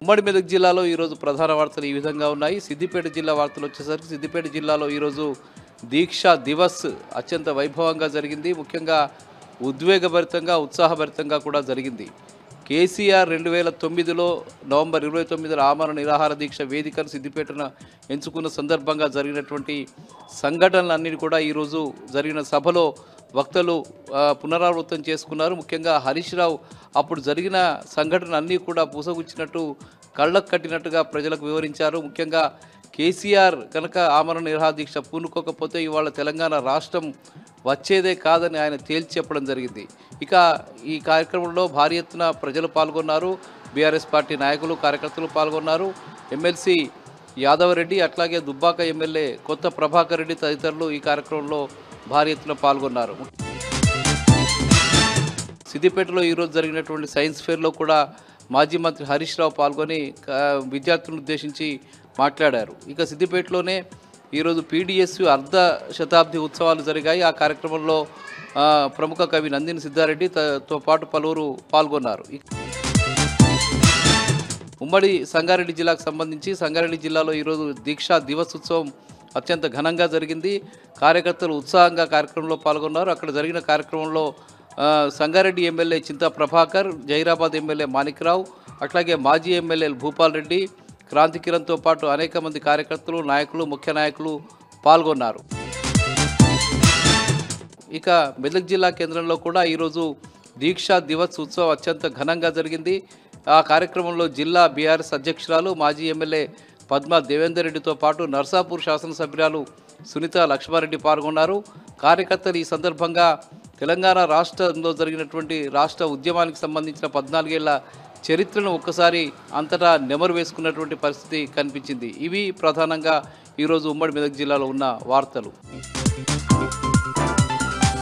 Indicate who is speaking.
Speaker 1: ఉమ్మడి మెదక్ జిల్లాలో ఈరోజు ప్రధాన వార్తలు ఈ విధంగా ఉన్నాయి. సిద్దిపేట జిల్లా వార్తలు వచ్చేసరికి సిద్దిపేట జిల్లాలో ఈరోజు దీక్షా దివస్ అత్యంత వైభవంగా జరిగింది. ముఖ్యంగా ఉద్వేగభరితంగా ఉత్సాహభరితంగా కూడా జరిగింది. కేసీఆర్ 2009లో నవంబర్ 29న ఆమరణ నిరాహార దీక్ష వేదికను సిద్దిపేటను ఎంచుకున్న సందర్భంగా జరిగినటువంటి సంఘటనలన్నీ కూడా ఈరోజు జరిగిన సభలో వక్తలు పునరావృతం చేసుకున్నారు. ముఖ్యంగా హరీష్ రావు అప్పుడు జరిగిన సంఘటన అన్నీ కూడా పూసగుచ్చినట్టు కళ్ళకు కట్టినట్టుగా ప్రజలకు వివరించారు. ముఖ్యంగా కేసీఆర్ కనుక ఆమరణ నిరాహార దీక్ష పూనుకోకపోతే ఇవాళ తెలంగాణ రాష్ట్రం వచ్చేదే కాదని ఆయన తేల్చి చెప్పడం జరిగింది. ఇక ఈ కార్యక్రమంలో భారీ ఎత్తున ప్రజలు పాల్గొన్నారు. బీఆర్ఎస్ పార్టీ నాయకులు కార్యకర్తలు పాల్గొన్నారు. ఎమ్మెల్సీ యాదవరెడ్డి అట్లాగే దుబ్బాక ఎమ్మెల్యే కొత్త ప్రభాకర్ రెడ్డి తదితరులు ఈ కార్యక్రమంలో భారీ ఎత్తున పాల్గొన్నారు. సిద్దిపేటలో ఈరోజు జరిగినటువంటి సైన్స్ ఫేర్లో కూడా మాజీ మంత్రి హరీష్ రావు పాల్గొని విద్యార్థులను ఉద్దేశించి మాట్లాడారు. ఇక సిద్దిపేటలోనే ఈరోజు పీడిఎస్యు అర్ధ శతాబ్ది ఉత్సవాలు జరిగాయి. ఆ కార్యక్రమంలో ప్రముఖ కవి నందిని సిద్ధారెడ్డితో పాటు పలువురు పాల్గొన్నారు. ఉమ్మడి సంగారెడ్డి జిల్లాకు సంబంధించి సంగారెడ్డి జిల్లాలో ఈరోజు దీక్షా దివస్ ఉత్సవం అత్యంత ఘనంగా జరిగింది. కార్యకర్తలు ఉత్సాహంగా కార్యక్రమంలో పాల్గొన్నారు. అక్కడ జరిగిన కార్యక్రమంలో సంగారెడ్డి ఎమ్మెల్యే చింతా ప్రభాకర్, జైరాబాద్ ఎమ్మెల్యే మాణిక్రావు, అట్లాగే మాజీ ఎమ్మెల్యేలు భూపాల్ రెడ్డి, క్రాంతి కిరణ్తో పాటు అనేక మంది కార్యకర్తలు, నాయకులు, ముఖ్య నాయకులు పాల్గొన్నారు. ఇక మెదక్ జిల్లా కేంద్రంలో కూడా ఈరోజు దీక్షా దివస్ ఉత్సవం అత్యంత ఘనంగా జరిగింది. ఆ కార్యక్రమంలో జిల్లా బీఆర్ఎస్ అధ్యక్షురాలు మాజీ ఎమ్మెల్యే పద్మా దేవేందర్ రెడ్డితో పాటు నర్సాపూర్ శాసనసభ్యురాలు సునీత లక్ష్మారెడ్డి పాల్గొన్నారు. కార్యకర్తలు ఈ సందర్భంగా తెలంగాణ రాష్ట్రంలో జరిగినటువంటి రాష్ట్ర ఉద్యమానికి సంబంధించిన 14 ఏళ్ల చరిత్రను ఒక్కసారి అంతటా నెమరు వేసుకున్నటువంటి పరిస్థితి కనిపించింది. ఇవి ప్రధానంగా ఈరోజు ఉమ్మడి మెదక్ జిల్లాలో ఉన్న వార్తలు.